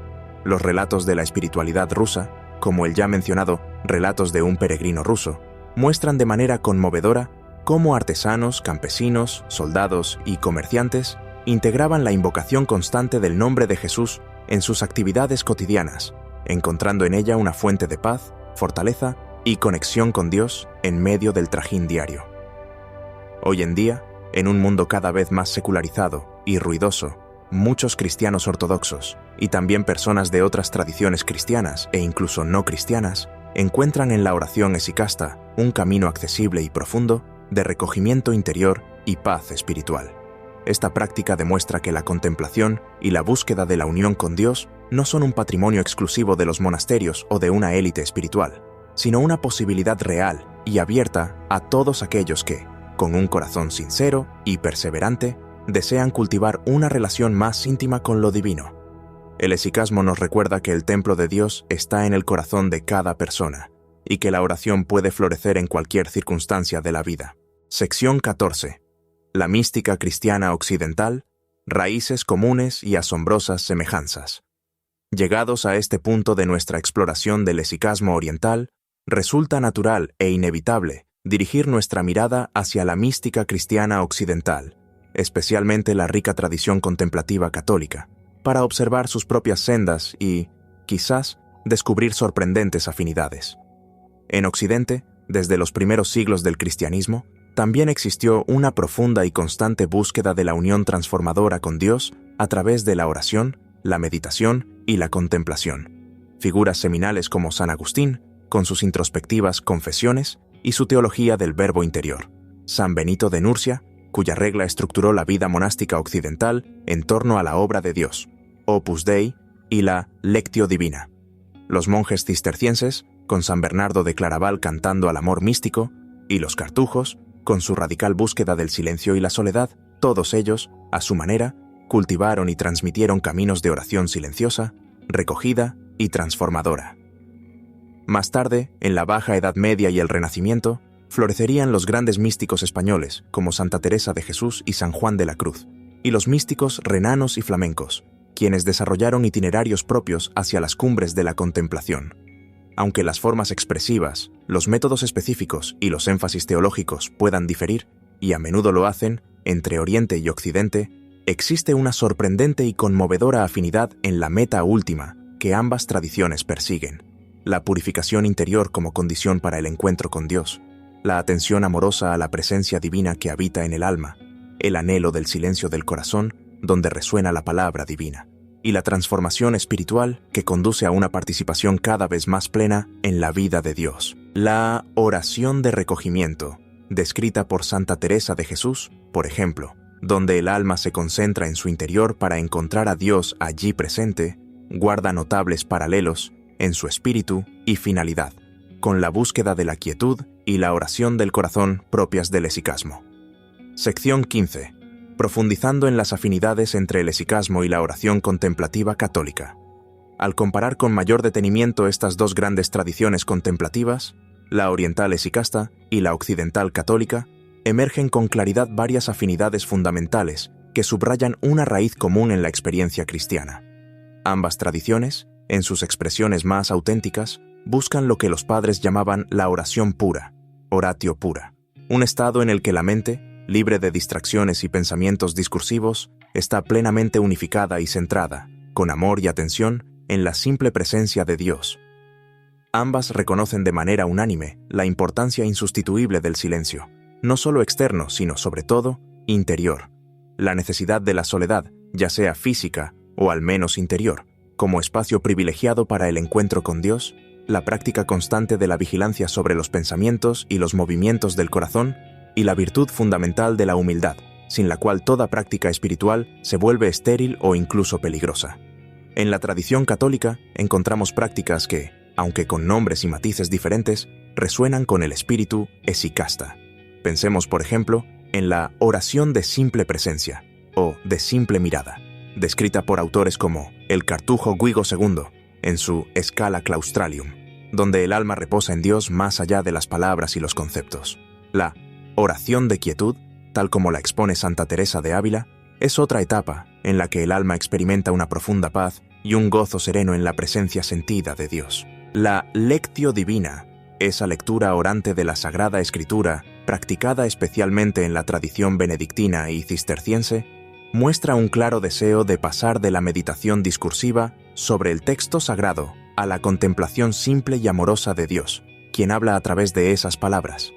Los relatos de la espiritualidad rusa, como el ya mencionado Relatos de un peregrino ruso, muestran de manera conmovedora cómo artesanos, campesinos, soldados y comerciantes integraban la invocación constante del nombre de Jesús en sus actividades cotidianas, encontrando en ella una fuente de paz, fortaleza y conexión con Dios en medio del trajín diario. Hoy en día, en un mundo cada vez más secularizado y ruidoso, muchos cristianos ortodoxos y también personas de otras tradiciones cristianas e incluso no cristianas encuentran en la oración esicasta un camino accesible y profundo de recogimiento interior y paz espiritual. Esta práctica demuestra que la contemplación y la búsqueda de la unión con Dios no son un patrimonio exclusivo de los monasterios o de una élite espiritual, sino una posibilidad real y abierta a todos aquellos que, con un corazón sincero y perseverante, desean cultivar una relación más íntima con lo divino. El esicasmo nos recuerda que el templo de Dios está en el corazón de cada persona y que la oración puede florecer en cualquier circunstancia de la vida. Sección 14. La mística cristiana occidental, raíces comunes y asombrosas semejanzas. Llegados a este punto de nuestra exploración del esicasmo oriental, resulta natural e inevitable dirigir nuestra mirada hacia la mística cristiana occidental, especialmente la rica tradición contemplativa católica, para observar sus propias sendas y, quizás, descubrir sorprendentes afinidades. En Occidente, desde los primeros siglos del cristianismo, también existió una profunda y constante búsqueda de la unión transformadora con Dios a través de la oración, la meditación y la contemplación. Figuras seminales como San Agustín, con sus introspectivas Confesiones y su teología del verbo interior. San Benito de Nursia, cuya regla estructuró la vida monástica occidental en torno a la obra de Dios, Opus Dei y la Lectio Divina. Los monjes cistercienses, con San Bernardo de Claraval cantando al amor místico, y los cartujos, con su radical búsqueda del silencio y la soledad, todos ellos, a su manera, cultivaron y transmitieron caminos de oración silenciosa, recogida y transformadora. Más tarde, en la Baja Edad Media y el Renacimiento, florecerían los grandes místicos españoles como Santa Teresa de Jesús y San Juan de la Cruz, y los místicos renanos y flamencos, quienes desarrollaron itinerarios propios hacia las cumbres de la contemplación. Aunque las formas expresivas, los métodos específicos y los énfasis teológicos puedan diferir, y a menudo lo hacen, entre Oriente y Occidente, existe una sorprendente y conmovedora afinidad en la meta última que ambas tradiciones persiguen: la purificación interior como condición para el encuentro con Dios, la atención amorosa a la presencia divina que habita en el alma, el anhelo del silencio del corazón donde resuena la palabra divina, y la transformación espiritual que conduce a una participación cada vez más plena en la vida de Dios. La oración de recogimiento, descrita por Santa Teresa de Jesús, por ejemplo, donde el alma se concentra en su interior para encontrar a Dios allí presente, guarda notables paralelos en su espíritu y finalidad, con la búsqueda de la quietud y la oración del corazón propias del esicasmo. Sección 15. Profundizando en las afinidades entre el esicasmo y la oración contemplativa católica. Al comparar con mayor detenimiento estas dos grandes tradiciones contemplativas, la oriental esicasta y la occidental católica, emergen con claridad varias afinidades fundamentales que subrayan una raíz común en la experiencia cristiana. Ambas tradiciones, en sus expresiones más auténticas, buscan lo que los padres llamaban la oración pura, oratio pura, un estado en el que la mente, libre de distracciones y pensamientos discursivos, está plenamente unificada y centrada, con amor y atención, en la simple presencia de Dios. Ambas reconocen de manera unánime la importancia insustituible del silencio, no solo externo, sino sobre todo interior, la necesidad de la soledad, ya sea física o al menos interior, como espacio privilegiado para el encuentro con Dios, la práctica constante de la vigilancia sobre los pensamientos y los movimientos del corazón, y la virtud fundamental de la humildad, sin la cual toda práctica espiritual se vuelve estéril o incluso peligrosa. En la tradición católica encontramos prácticas que, aunque con nombres y matices diferentes, resuenan con el espíritu esicasta. Pensemos, por ejemplo, en la oración de simple presencia, o de simple mirada, descrita por autores como el cartujo Guigo II, en su Scala Claustralium, donde el alma reposa en Dios más allá de las palabras y los conceptos. La oración de quietud, tal como la expone Santa Teresa de Ávila, es otra etapa en la que el alma experimenta una profunda paz y un gozo sereno en la presencia sentida de Dios. La Lectio Divina, esa lectura orante de la Sagrada Escritura, practicada especialmente en la tradición benedictina y cisterciense, muestra un claro deseo de pasar de la meditación discursiva sobre el texto sagrado a la contemplación simple y amorosa de Dios, quien habla a través de esas palabras.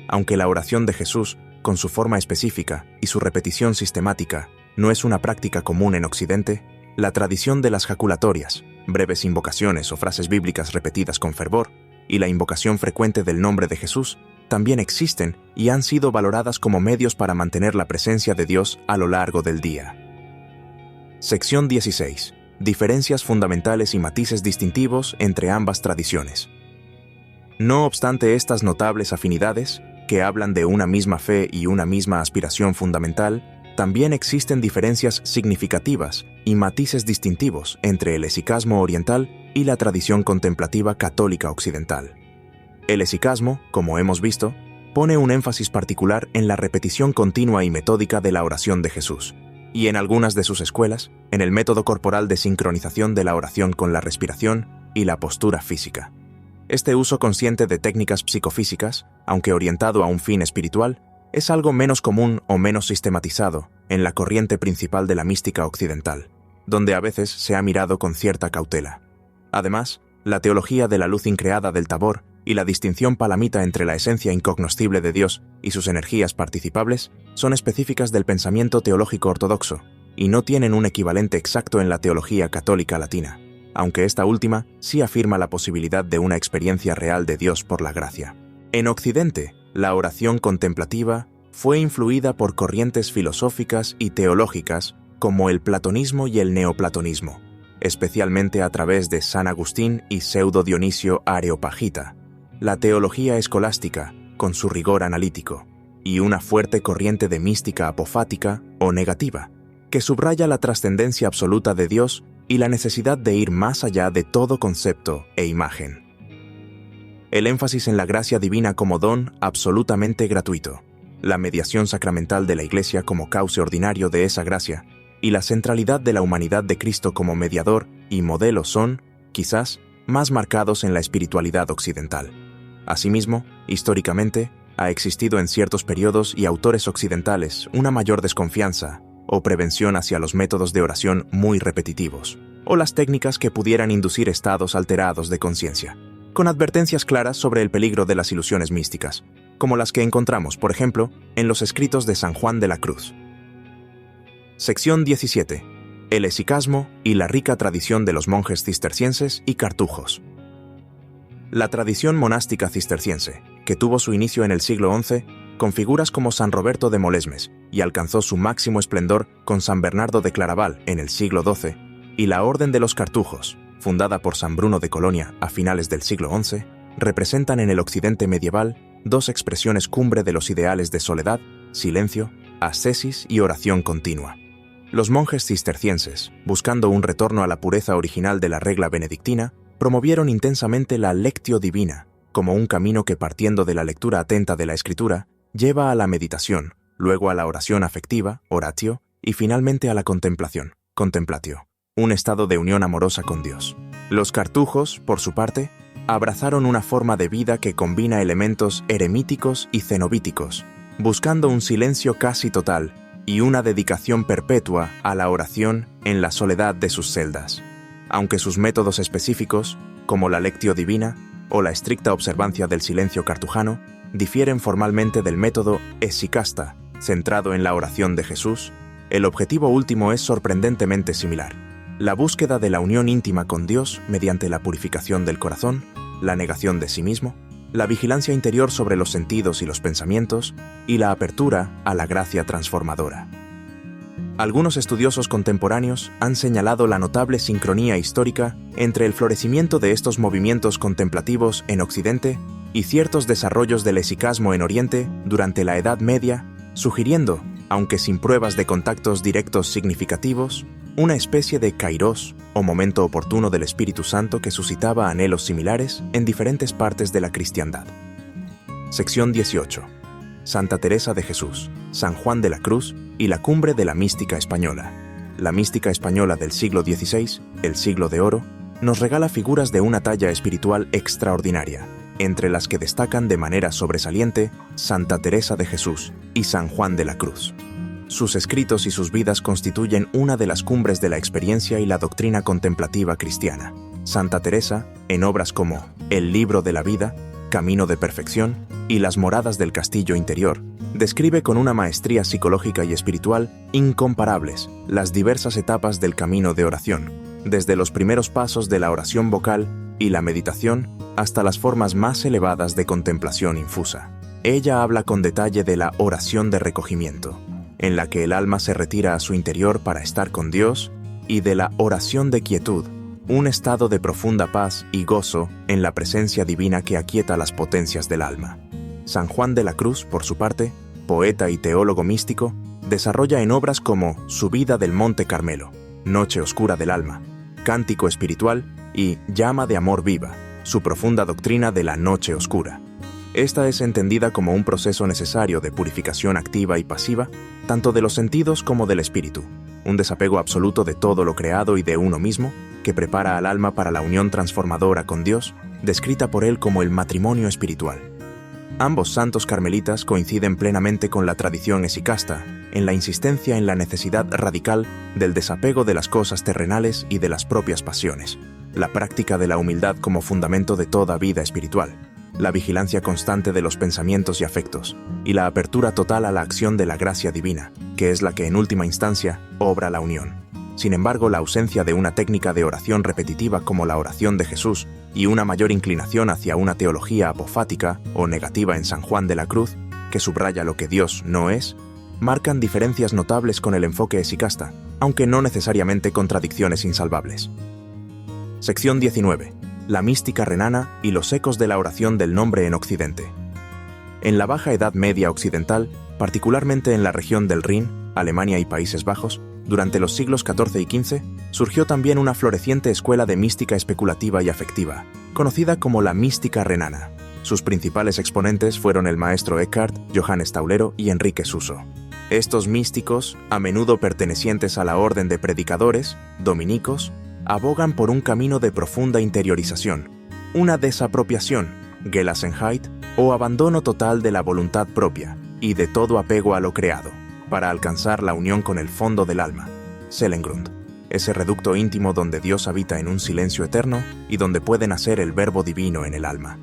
Aunque la oración de Jesús, con su forma específica y su repetición sistemática, no es una práctica común en Occidente, la tradición de las jaculatorias, breves invocaciones o frases bíblicas repetidas con fervor, y la invocación frecuente del nombre de Jesús, también existen y han sido valoradas como medios para mantener la presencia de Dios a lo largo del día. Sección 16. Diferencias fundamentales y matices distintivos entre ambas tradiciones. No obstante estas notables afinidades, que hablan de una misma fe y una misma aspiración fundamental, también existen diferencias significativas y matices distintivos entre el esicasmo oriental y la tradición contemplativa católica occidental. El esicasmo, como hemos visto, pone un énfasis particular en la repetición continua y metódica de la oración de Jesús, y en algunas de sus escuelas, en el método corporal de sincronización de la oración con la respiración y la postura física. Este uso consciente de técnicas psicofísicas, aunque orientado a un fin espiritual, es algo menos común o menos sistematizado en la corriente principal de la mística occidental, donde a veces se ha mirado con cierta cautela. Además, la teología de la luz increada del Tabor y la distinción palamita entre la esencia incognoscible de Dios y sus energías participables son específicas del pensamiento teológico ortodoxo y no tienen un equivalente exacto en la teología católica latina, aunque esta última sí afirma la posibilidad de una experiencia real de Dios por la gracia. En Occidente, la oración contemplativa fue influida por corrientes filosóficas y teológicas como el platonismo y el neoplatonismo, especialmente a través de San Agustín y Pseudo Dionisio Areopagita, la teología escolástica, con su rigor analítico, y una fuerte corriente de mística apofática o negativa, que subraya la trascendencia absoluta de Dios y la necesidad de ir más allá de todo concepto e imagen. El énfasis en la gracia divina como don absolutamente gratuito, la mediación sacramental de la Iglesia como cauce ordinario de esa gracia, y la centralidad de la humanidad de Cristo como mediador y modelo son, quizás, más marcados en la espiritualidad occidental. Asimismo, históricamente, ha existido en ciertos periodos y autores occidentales una mayor desconfianza o prevención hacia los métodos de oración muy repetitivos, o las técnicas que pudieran inducir estados alterados de conciencia, con advertencias claras sobre el peligro de las ilusiones místicas, como las que encontramos, por ejemplo, en los escritos de San Juan de la Cruz. Sección 17. El hesicasmo y la rica tradición de los monjes cistercienses y cartujos. La tradición monástica cisterciense, que tuvo su inicio en el siglo XI, con figuras como San Roberto de Molesmes, y alcanzó su máximo esplendor con San Bernardo de Claraval en el siglo XII, y la Orden de los Cartujos, fundada por San Bruno de Colonia a finales del siglo XI, representan en el occidente medieval dos expresiones cumbre de los ideales de soledad, silencio, ascesis y oración continua. Los monjes cistercienses, buscando un retorno a la pureza original de la regla benedictina, promovieron intensamente la lectio divina, como un camino que, partiendo de la lectura atenta de la Escritura, lleva a la meditación, luego a la oración afectiva, oratio, y finalmente a la contemplación, contemplatio, un estado de unión amorosa con Dios. Los cartujos, por su parte, abrazaron una forma de vida que combina elementos eremíticos y cenobíticos, buscando un silencio casi total y una dedicación perpetua a la oración en la soledad de sus celdas. Aunque sus métodos específicos, como la lectio divina o la estricta observancia del silencio cartujano, difieren formalmente del método hesicasta, centrado en la oración de Jesús, el objetivo último es sorprendentemente similar: la búsqueda de la unión íntima con Dios mediante la purificación del corazón, la negación de sí mismo, la vigilancia interior sobre los sentidos y los pensamientos, y la apertura a la gracia transformadora. Algunos estudiosos contemporáneos han señalado la notable sincronía histórica entre el florecimiento de estos movimientos contemplativos en Occidente y ciertos desarrollos del hesicasmo en Oriente durante la Edad Media, sugiriendo, aunque sin pruebas de contactos directos significativos, una especie de kairos, o momento oportuno del Espíritu Santo que suscitaba anhelos similares en diferentes partes de la cristiandad. Sección 18. Santa Teresa de Jesús, San Juan de la Cruz y la cumbre de la mística española. La mística española del siglo XVI, el siglo de oro, nos regala figuras de una talla espiritual extraordinaria, entre las que destacan de manera sobresaliente Santa Teresa de Jesús y San Juan de la Cruz. Sus escritos y sus vidas constituyen una de las cumbres de la experiencia y la doctrina contemplativa cristiana. Santa Teresa, en obras como El libro de la vida, Camino de perfección y Las moradas del castillo interior, describe con una maestría psicológica y espiritual incomparables las diversas etapas del camino de oración, desde los primeros pasos de la oración vocal y la meditación hasta las formas más elevadas de contemplación infusa. Ella habla con detalle de la oración de recogimiento, en la que el alma se retira a su interior para estar con Dios, y de la oración de quietud, un estado de profunda paz y gozo en la presencia divina que aquieta las potencias del alma. San Juan de la Cruz, por su parte, poeta y teólogo místico, desarrolla en obras como Subida del Monte Carmelo, Noche Oscura del Alma, Cántico Espiritual y Llama de Amor Viva, su profunda doctrina de la noche oscura. Esta es entendida como un proceso necesario de purificación activa y pasiva, tanto de los sentidos como del espíritu, un desapego absoluto de todo lo creado y de uno mismo, que prepara al alma para la unión transformadora con Dios, descrita por él como el matrimonio espiritual. Ambos santos carmelitas coinciden plenamente con la tradición hesicasta, en la insistencia en la necesidad radical del desapego de las cosas terrenales y de las propias pasiones, la práctica de la humildad como fundamento de toda vida espiritual, la vigilancia constante de los pensamientos y afectos, y la apertura total a la acción de la gracia divina, que es la que en última instancia obra la unión. Sin embargo, la ausencia de una técnica de oración repetitiva como la oración de Jesús y una mayor inclinación hacia una teología apofática o negativa en San Juan de la Cruz, que subraya lo que Dios no es, marcan diferencias notables con el enfoque hesicasta, aunque no necesariamente contradicciones insalvables. Sección 19. La mística renana y los ecos de la oración del nombre en Occidente. En la Baja Edad Media occidental, particularmente en la región del Rin, Alemania y Países Bajos, Durante los siglos XIV y XV, surgió también una floreciente escuela de mística especulativa y afectiva, conocida como la mística renana. Sus principales exponentes fueron el maestro Eckhart, Johannes Taulero y Enrique Suso. Estos místicos, a menudo pertenecientes a la orden de predicadores, dominicos, abogan por un camino de profunda interiorización, una desapropiación, Gelassenheit, o abandono total de la voluntad propia y de todo apego a lo creado, para alcanzar la unión con el fondo del alma, Seelengrund, ese reducto íntimo donde Dios habita en un silencio eterno y donde puede nacer el verbo divino en el alma.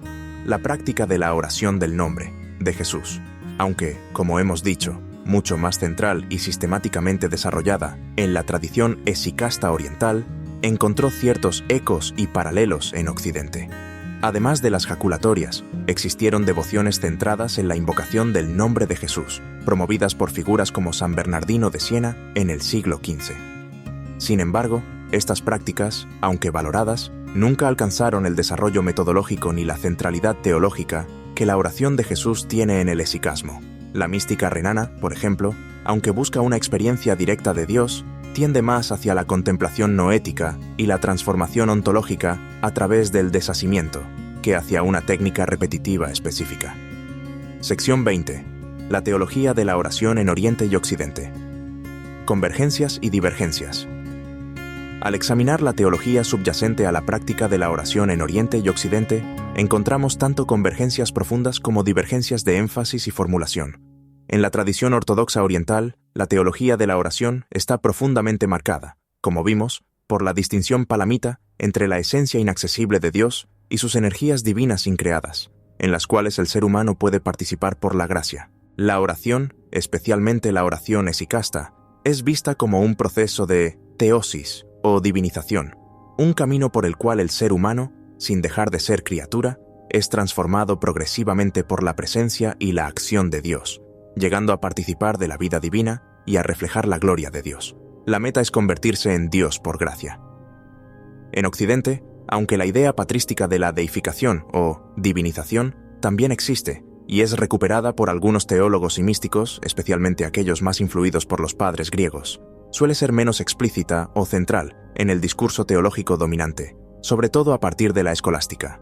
La práctica de la oración del nombre, de Jesús, aunque, como hemos dicho, mucho más central y sistemáticamente desarrollada en la tradición esicasta oriental, encontró ciertos ecos y paralelos en Occidente. Además de las jaculatorias, existieron devociones centradas en la invocación del nombre de Jesús, promovidas por figuras como San Bernardino de Siena en el siglo XV. Sin embargo, estas prácticas, aunque valoradas, nunca alcanzaron el desarrollo metodológico ni la centralidad teológica que la oración de Jesús tiene en el esicasmo. La mística renana, por ejemplo, aunque busca una experiencia directa de Dios, tiende más hacia la contemplación noética y la transformación ontológica a través del desasimiento, que hacia una técnica repetitiva específica. Sección 20. La teología de la oración en Oriente y Occidente. Convergencias y divergencias. Al examinar la teología subyacente a la práctica de la oración en Oriente y Occidente, encontramos tanto convergencias profundas como divergencias de énfasis y formulación. En la tradición ortodoxa oriental, la teología de la oración está profundamente marcada, como vimos, por la distinción palamita entre la esencia inaccesible de Dios y sus energías divinas increadas, en las cuales el ser humano puede participar por la gracia. La oración, especialmente la oración esicasta, es vista como un proceso de teosis o divinización, un camino por el cual el ser humano, sin dejar de ser criatura, es transformado progresivamente por la presencia y la acción de Dios, llegando a participar de la vida divina y a reflejar la gloria de Dios. La meta es convertirse en Dios por gracia. En Occidente, aunque la idea patrística de la deificación o divinización también existe y es recuperada por algunos teólogos y místicos, especialmente aquellos más influidos por los padres griegos, suele ser menos explícita o central en el discurso teológico dominante, sobre todo a partir de la escolástica.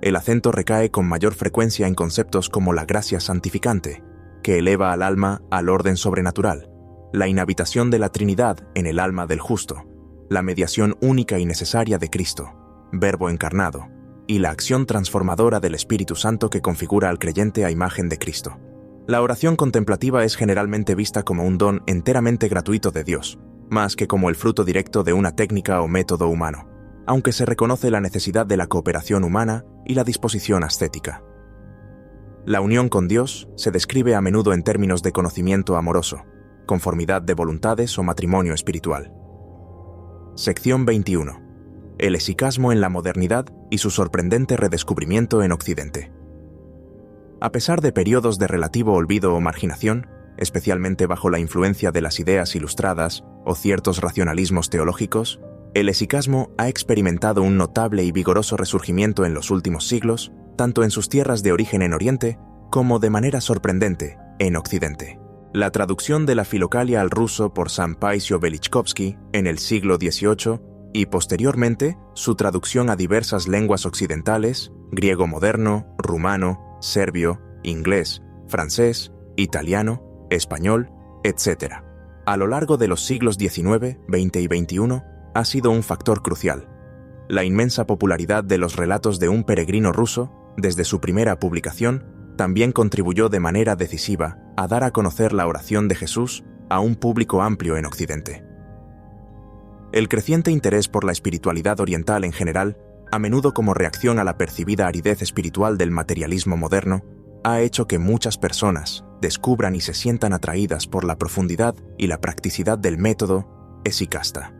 El acento recae con mayor frecuencia en conceptos como la gracia santificante, que eleva al alma al orden sobrenatural, la inhabitación de la Trinidad en el alma del justo, la mediación única y necesaria de Cristo, Verbo encarnado, y la acción transformadora del Espíritu Santo que configura al creyente a imagen de Cristo. La oración contemplativa es generalmente vista como un don enteramente gratuito de Dios, más que como el fruto directo de una técnica o método humano, aunque se reconoce la necesidad de la cooperación humana y la disposición ascética. La unión con Dios se describe a menudo en términos de conocimiento amoroso, conformidad de voluntades o matrimonio espiritual. Sección 21. El esicasmo en la modernidad y su sorprendente redescubrimiento en Occidente. A pesar de periodos de relativo olvido o marginación, especialmente bajo la influencia de las ideas ilustradas o ciertos racionalismos teológicos, el esicasmo ha experimentado un notable y vigoroso resurgimiento en los últimos siglos, tanto en sus tierras de origen en Oriente, como de manera sorprendente en Occidente. La traducción de la Filocalia al ruso por San Paisio Velichkovsky en el siglo XVIII y posteriormente su traducción a diversas lenguas occidentales, griego moderno, rumano, serbio, inglés, francés, italiano, español, etc. A lo largo de los siglos XIX, XX y XXI ha sido un factor crucial. La inmensa popularidad de los relatos de un peregrino ruso, desde su primera publicación, también contribuyó de manera decisiva a dar a conocer la oración de Jesús a un público amplio en Occidente. El creciente interés por la espiritualidad oriental en general, a menudo como reacción a la percibida aridez espiritual del materialismo moderno, ha hecho que muchas personas descubran y se sientan atraídas por la profundidad y la practicidad del método esicasta.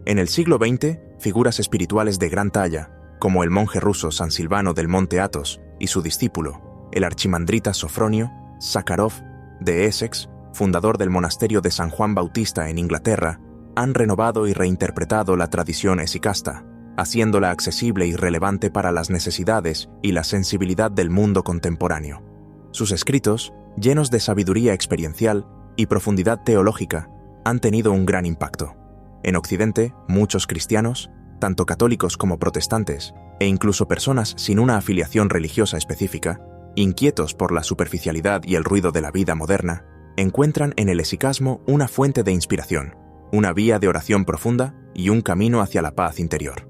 En el siglo XX, figuras espirituales de gran talla, como el monje ruso San Silvano del Monte Athos y su discípulo, el archimandrita Sofronio Sakharov de Essex, fundador del monasterio de San Juan Bautista en Inglaterra, han renovado y reinterpretado la tradición esicasta, haciéndola accesible y relevante para las necesidades y la sensibilidad del mundo contemporáneo. Sus escritos, llenos de sabiduría experiencial y profundidad teológica, han tenido un gran impacto. En Occidente, muchos cristianos, tanto católicos como protestantes, e incluso personas sin una afiliación religiosa específica, inquietos por la superficialidad y el ruido de la vida moderna, encuentran en el hesychasmo una fuente de inspiración, una vía de oración profunda y un camino hacia la paz interior.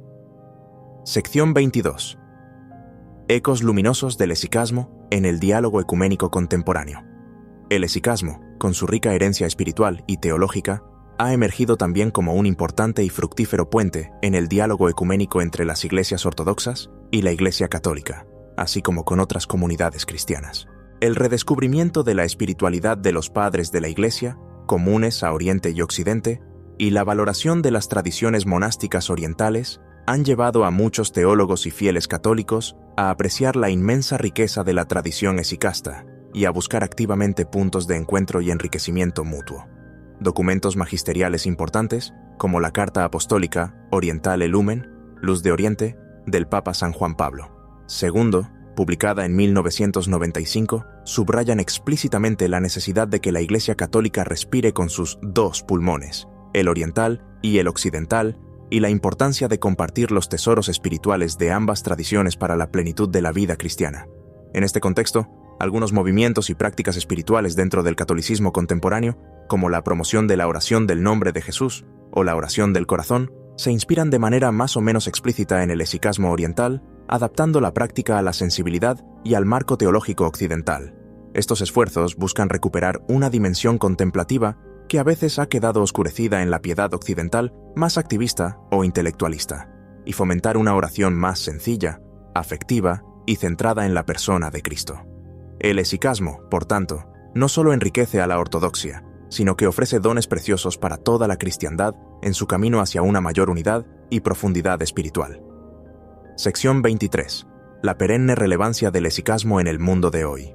Sección 22. Ecos luminosos del hesychasmo en el diálogo ecuménico contemporáneo. El hesychasmo, con su rica herencia espiritual y teológica, ha emergido también como un importante y fructífero puente en el diálogo ecuménico entre las iglesias ortodoxas y la Iglesia católica, así como con otras comunidades cristianas. El redescubrimiento de la espiritualidad de los padres de la Iglesia, comunes a Oriente y Occidente, y la valoración de las tradiciones monásticas orientales han llevado a muchos teólogos y fieles católicos a apreciar la inmensa riqueza de la tradición hesicasta y a buscar activamente puntos de encuentro y enriquecimiento mutuo. Documentos magisteriales importantes, como la Carta Apostólica Orientale Lumen, Luz de Oriente, del Papa San Juan Pablo II, publicada en 1995, subrayan explícitamente la necesidad de que la Iglesia católica respire con sus dos pulmones, el oriental y el occidental, y la importancia de compartir los tesoros espirituales de ambas tradiciones para la plenitud de la vida cristiana. En este contexto, algunos movimientos y prácticas espirituales dentro del catolicismo contemporáneo, como la promoción de la oración del nombre de Jesús o la oración del corazón, se inspiran de manera más o menos explícita en el hesychasmo oriental, adaptando la práctica a la sensibilidad y al marco teológico occidental. Estos esfuerzos buscan recuperar una dimensión contemplativa que a veces ha quedado oscurecida en la piedad occidental más activista o intelectualista, y fomentar una oración más sencilla, afectiva y centrada en la persona de Cristo. El hesychasmo, por tanto, no solo enriquece a la ortodoxia, sino que ofrece dones preciosos para toda la cristiandad en su camino hacia una mayor unidad y profundidad espiritual. Sección 23. La perenne relevancia del hesychasmo en el mundo de hoy.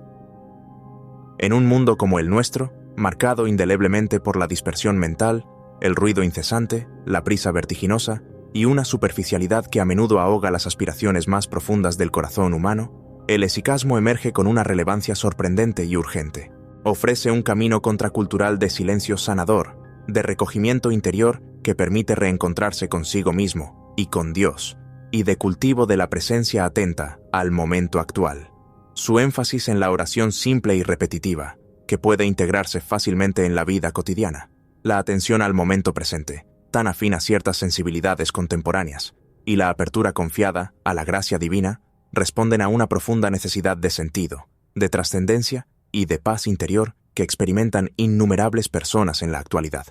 En un mundo como el nuestro, marcado indeleblemente por la dispersión mental, el ruido incesante, la prisa vertiginosa y una superficialidad que a menudo ahoga las aspiraciones más profundas del corazón humano, el hesychasmo emerge con una relevancia sorprendente y urgente. Ofrece un camino contracultural de silencio sanador, de recogimiento interior que permite reencontrarse consigo mismo y con Dios, y de cultivo de la presencia atenta al momento actual. Su énfasis en la oración simple y repetitiva, que puede integrarse fácilmente en la vida cotidiana, la atención al momento presente, tan afín a ciertas sensibilidades contemporáneas, y la apertura confiada a la gracia divina, responden a una profunda necesidad de sentido, de trascendencia y de paz interior que experimentan innumerables personas en la actualidad.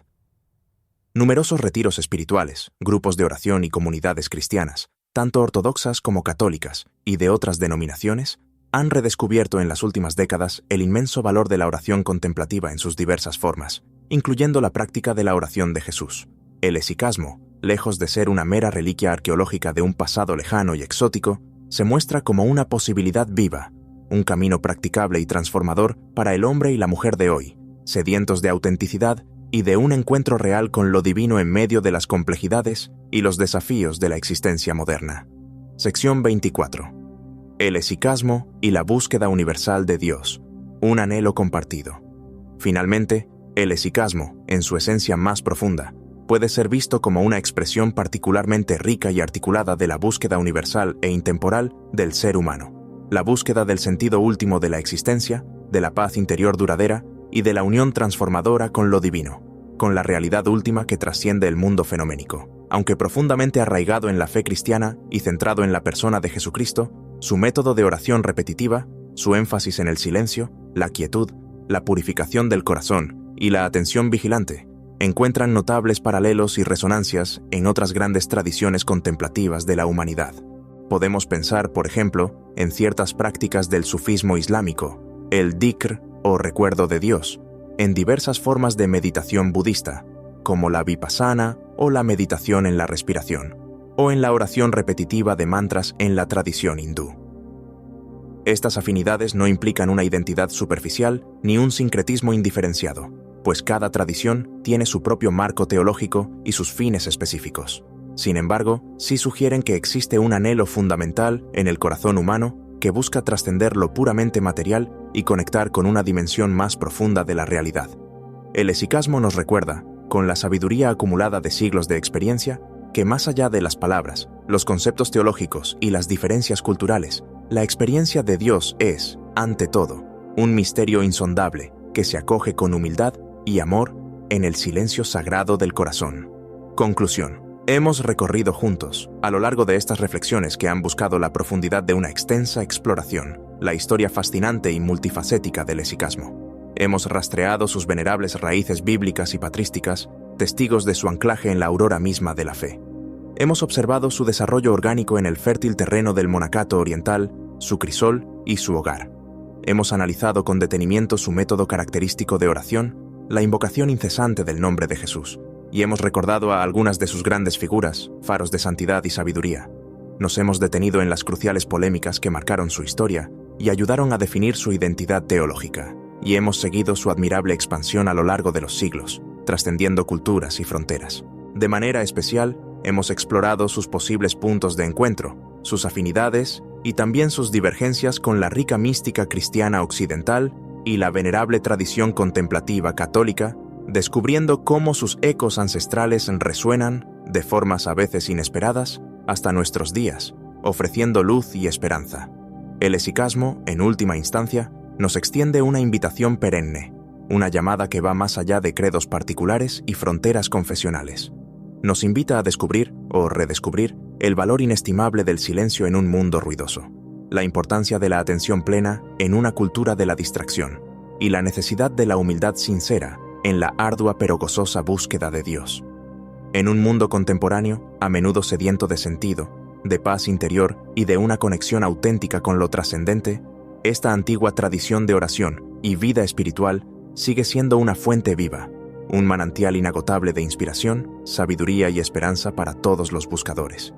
Numerosos retiros espirituales, grupos de oración y comunidades cristianas, tanto ortodoxas como católicas y de otras denominaciones, han redescubierto en las últimas décadas el inmenso valor de la oración contemplativa en sus diversas formas, incluyendo la práctica de la oración de Jesús. El hesychasmo, lejos de ser una mera reliquia arqueológica de un pasado lejano y exótico, se muestra como una posibilidad viva, un camino practicable y transformador para el hombre y la mujer de hoy, sedientos de autenticidad y de un encuentro real con lo divino en medio de las complejidades y los desafíos de la existencia moderna. Sección 24. El hesychasmo y la búsqueda universal de Dios, un anhelo compartido. Finalmente, el hesychasmo, en su esencia más profunda, puede ser visto como una expresión particularmente rica y articulada de la búsqueda universal e intemporal del ser humano, la búsqueda del sentido último de la existencia, de la paz interior duradera y de la unión transformadora con lo divino, con la realidad última que trasciende el mundo fenoménico. Aunque profundamente arraigado en la fe cristiana y centrado en la persona de Jesucristo, su método de oración repetitiva, su énfasis en el silencio, la quietud, la purificación del corazón y la atención vigilante, encuentran notables paralelos y resonancias en otras grandes tradiciones contemplativas de la humanidad. Podemos pensar, por ejemplo, en ciertas prácticas del sufismo islámico, el dhikr o recuerdo de Dios, en diversas formas de meditación budista, como la vipassana o la meditación en la respiración, o en la oración repetitiva de mantras en la tradición hindú. Estas afinidades no implican una identidad superficial ni un sincretismo indiferenciado, pues cada tradición tiene su propio marco teológico y sus fines específicos. Sin embargo, sí sugieren que existe un anhelo fundamental en el corazón humano que busca trascender lo puramente material y conectar con una dimensión más profunda de la realidad. El hesychasmo nos recuerda, con la sabiduría acumulada de siglos de experiencia, que más allá de las palabras, los conceptos teológicos y las diferencias culturales, la experiencia de Dios es, ante todo, un misterio insondable que se acoge con humildad y amor en el silencio sagrado del corazón. Conclusión. Hemos recorrido juntos, a lo largo de estas reflexiones que han buscado la profundidad de una extensa exploración, la historia fascinante y multifacética del hesychasmo. Hemos rastreado sus venerables raíces bíblicas y patrísticas, testigos de su anclaje en la aurora misma de la fe. Hemos observado su desarrollo orgánico en el fértil terreno del monacato oriental, su crisol y su hogar. Hemos analizado con detenimiento su método característico de oración, la invocación incesante del nombre de Jesús, y hemos recordado a algunas de sus grandes figuras, faros de santidad y sabiduría. Nos hemos detenido en las cruciales polémicas que marcaron su historia y ayudaron a definir su identidad teológica, y hemos seguido su admirable expansión a lo largo de los siglos, trascendiendo culturas y fronteras. De manera especial, hemos explorado sus posibles puntos de encuentro, sus afinidades y también sus divergencias con la rica mística cristiana occidental y la venerable tradición contemplativa católica, descubriendo cómo sus ecos ancestrales resuenan, de formas a veces inesperadas, hasta nuestros días, ofreciendo luz y esperanza. El hesychasmo, en última instancia, nos extiende una invitación perenne, una llamada que va más allá de credos particulares y fronteras confesionales. Nos invita a descubrir, o redescubrir, el valor inestimable del silencio en un mundo ruidoso, la importancia de la atención plena en una cultura de la distracción, y la necesidad de la humildad sincera en la ardua pero gozosa búsqueda de Dios. En un mundo contemporáneo, a menudo sediento de sentido, de paz interior y de una conexión auténtica con lo trascendente, esta antigua tradición de oración y vida espiritual sigue siendo una fuente viva, un manantial inagotable de inspiración, sabiduría y esperanza para todos los buscadores.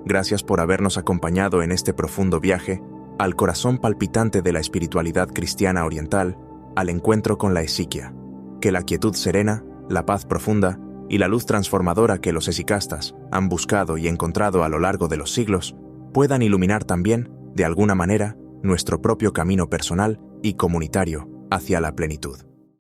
Gracias por habernos acompañado en este profundo viaje al corazón palpitante de la espiritualidad cristiana oriental, al encuentro con la esiquia. Que la quietud serena, la paz profunda y la luz transformadora que los hesychastas han buscado y encontrado a lo largo de los siglos puedan iluminar también, de alguna manera, nuestro propio camino personal y comunitario hacia la plenitud.